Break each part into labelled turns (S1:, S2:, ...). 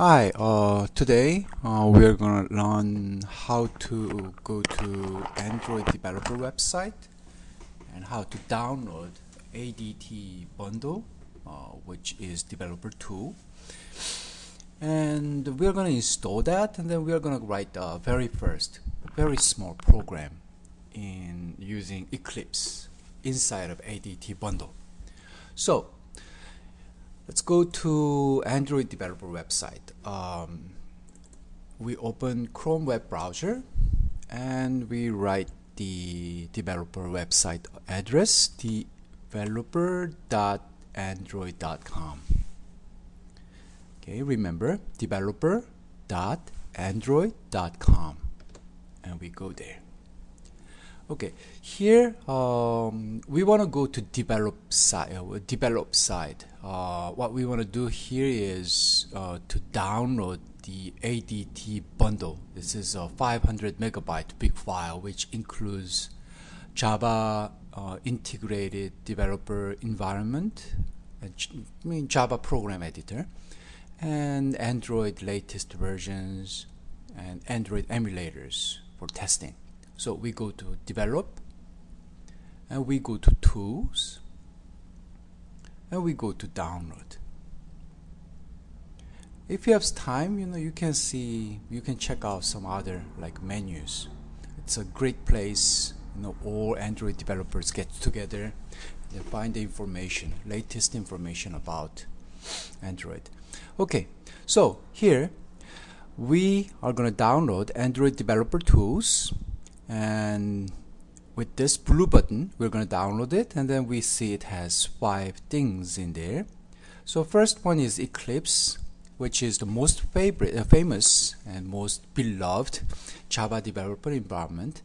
S1: Hi, today we're gonna learn how to go to Android developer website and how to download ADT bundle, which is developer tool. And we're gonna install that, and then we're gonna write very very small program in using Eclipse inside of ADT bundle. So let's go to Android developer website. We open Chrome web browser and we write the developer website address, developer.android.com. Okay, remember developer.android.com, and we go there. Okay, here we want to go to develop side. What we want to do here is to download the ADT bundle. This is a 500 megabyte big file, which includes Java integrated developer environment, Java program editor, and Android latest versions and Android emulators for testing. So we go to develop and we go to tools and we go to download. If you have time, you can check out some other like menus. It's a great place, all Android developers get together and find the latest information about Android. Okay, so here we are going to download Android developer tools, and with this blue button we're going to download it, and then we see it has 5 things in there. So first one is Eclipse, which is the most famous and most beloved Java developer environment,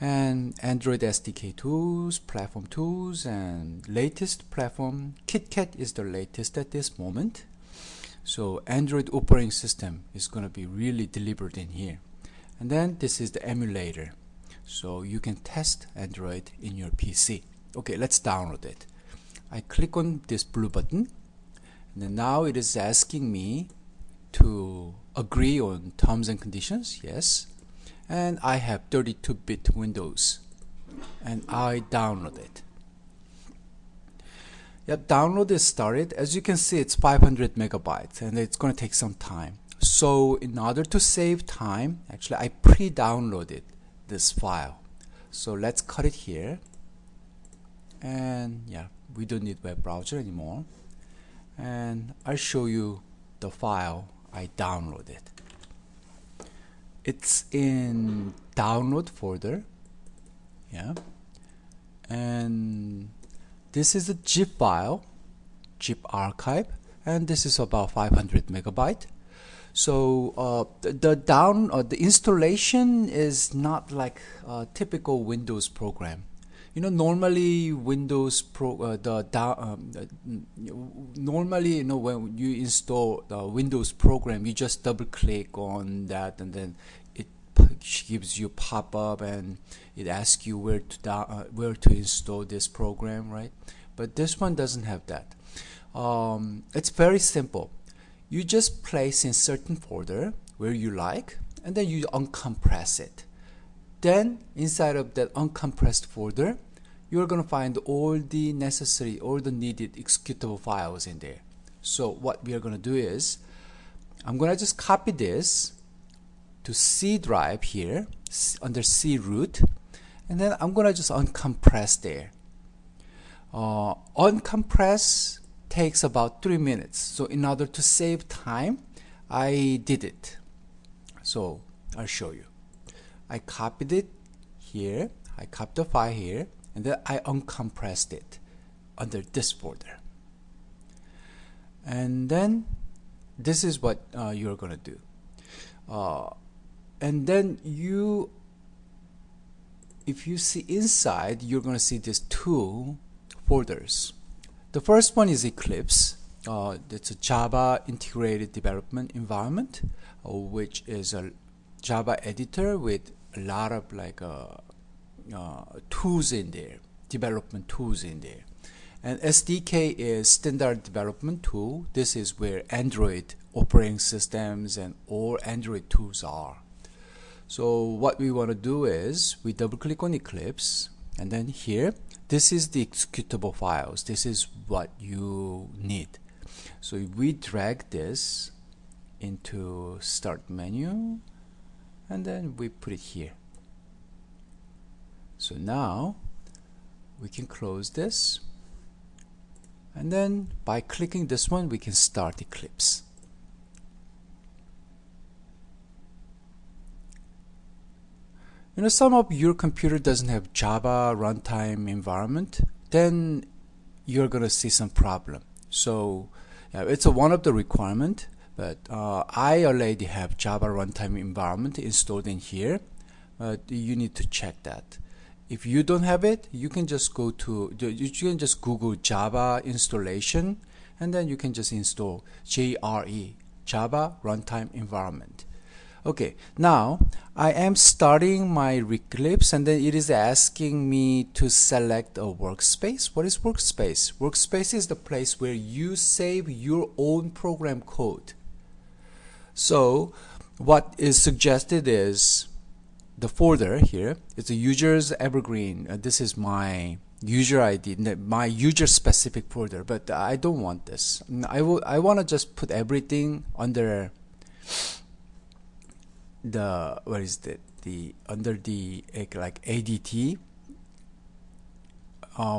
S1: and Android SDK tools, platform tools, and latest platform. KitKat is the latest at this moment. So Android operating system is going to be really delivered in here. And then this is the emulator, so you can test Android in your PC. Okay, let's download it. I click on this blue button, and then now it is asking me to agree on terms and conditions. Yes, and I have 32-bit Windows, and I download it. Yep, download is started. As you can see, it's 500 megabytes, and it's going to take some time. So in order to save time, actually I pre-downloaded this file. So let's cut it here. And yeah, we don't need web browser anymore. And I'll show you the file I downloaded. It's in download folder. Yeah. And this is a zip file, zip archive, and this is about 500 megabyte. So the installation is not like a typical Windows program. Normally Windows normally when you install the Windows program, you just double click on that, and then it gives you pop up and it asks you where to install this program, right? But this one doesn't have that. It's very simple. You just place in certain folder where you like, and then you uncompress it. Then inside of that uncompressed folder, you're going to find all the needed executable files in there. So what we are going to do is, I'm going to just copy this to C drive here under C root, and then I'm going to just uncompress there. Uncompress takes about 3 minutes. So in order to save time, I did it. So I'll show you. I copied it here. I copied the file here, and then I uncompressed it under this folder. And then this is what you're gonna do. And then if you see inside, you're gonna see these 2 folders. The first one is Eclipse. It's a Java integrated development environment, which is a Java editor with a lot of tools in there, development tools in there. And SDK is Standard Development Tool. This is where Android operating systems and all Android tools are. So what we want to do is we double click on Eclipse, and then here this is the executable files. This is what you need. So if we drag this into start menu, and then we put it here. So now we can close this, and then by clicking this one we can start Eclipse. You know, some of your computer doesn't have Java runtime environment, then you're gonna see some problem. So yeah, it's one of the requirement, but I already have Java runtime environment installed in here, but you need to check that. If you don't have it, you can just go to, you can just Google Java installation, and then you can just install JRE, Java Runtime Environment. Okay, now I am starting my Eclipse, and then it is asking me to select a workspace. What is workspace? Workspace is the place where you save your own program code. So what is suggested is the folder here. It's a user's evergreen. This is my user ID, my user specific folder, but I don't want this. I want to just put everything under the, what is it, the under the like ADT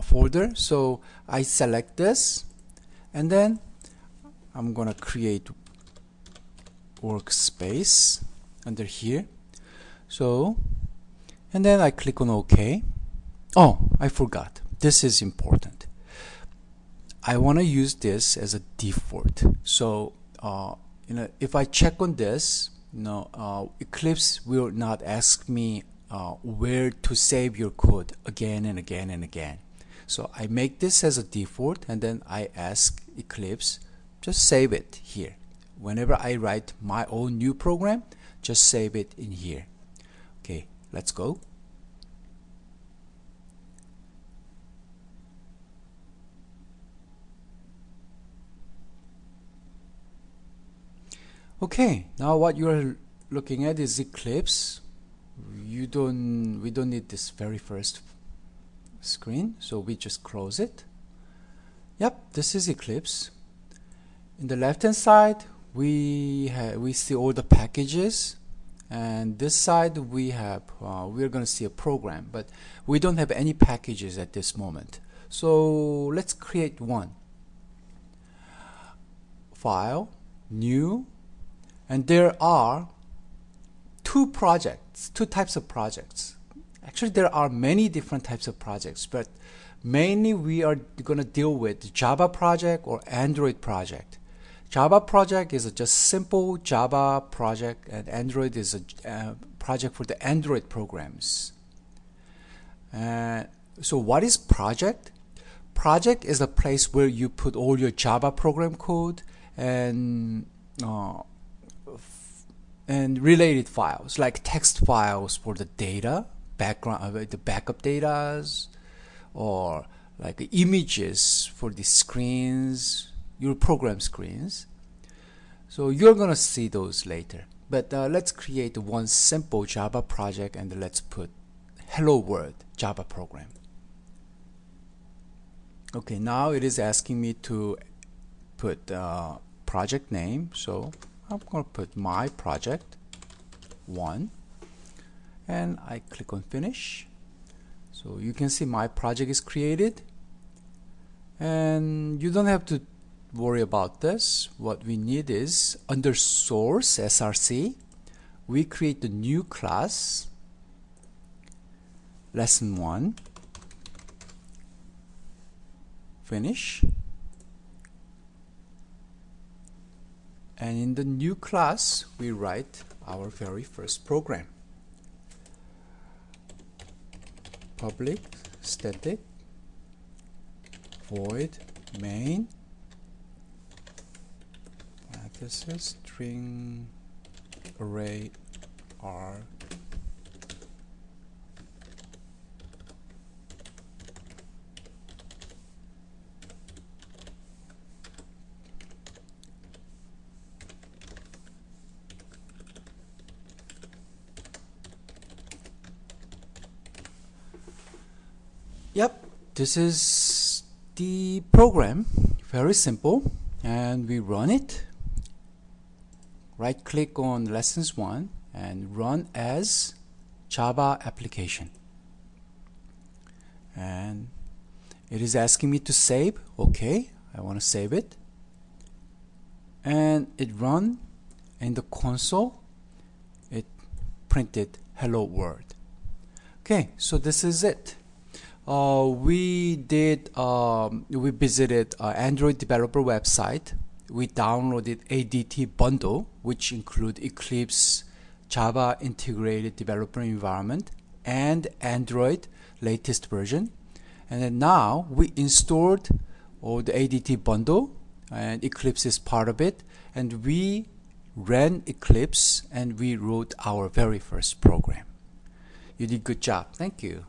S1: folder. So I select this, and then I'm gonna create workspace under here. So, and then I click on OK. Oh, I forgot, this is important. I want to use this as a default. So you know, if I check on this, Eclipse will not ask me where to save your code again and again and again. So I make this as a default, and then I ask Eclipse, just save it here. Whenever I write my own new program, just save it in here. Okay, let's go. Okay, now what you're looking at is Eclipse. We don't need this very first screen, so we just close it. Yep, this is Eclipse. In the left hand side we see all the packages, and this side we have we're going to see a program, but we don't have any packages at this moment. So let's create one. File, new, and there are two types of projects. Actually, there are many different types of projects, but mainly we are going to deal with Java project or Android project. Java project is just simple Java project, and Android is a project for the Android programs. So what is project? Project is a place where you put all your Java program code and related files, like text files for the data, the backup datas, or like images for the screens, your program screens. So you're gonna see those later. But let's create one simple Java project, and let's put Hello World Java program. Okay, now it is asking me to put project name, so I'm going to put my project 1, and I click on finish. So you can see my project is created, and you don't have to worry about this. What we need is under source src, we create the new class lesson 1, finish. And in the new class, we write our very first program. Public static void main parenthesis string array r this is the program, very simple, and we run it. Right click on lessons 1 and run as Java application, and it is asking me to save. Okay, I want to save it, and it run in the console. It printed hello world. Okay, so this is it. We visited Android developer website. We downloaded ADT bundle, which include Eclipse, Java integrated developer environment, and Android latest version. And then now we installed the ADT bundle, and Eclipse is part of it, and we ran Eclipse and we wrote our very first program. You did good job. Thank you.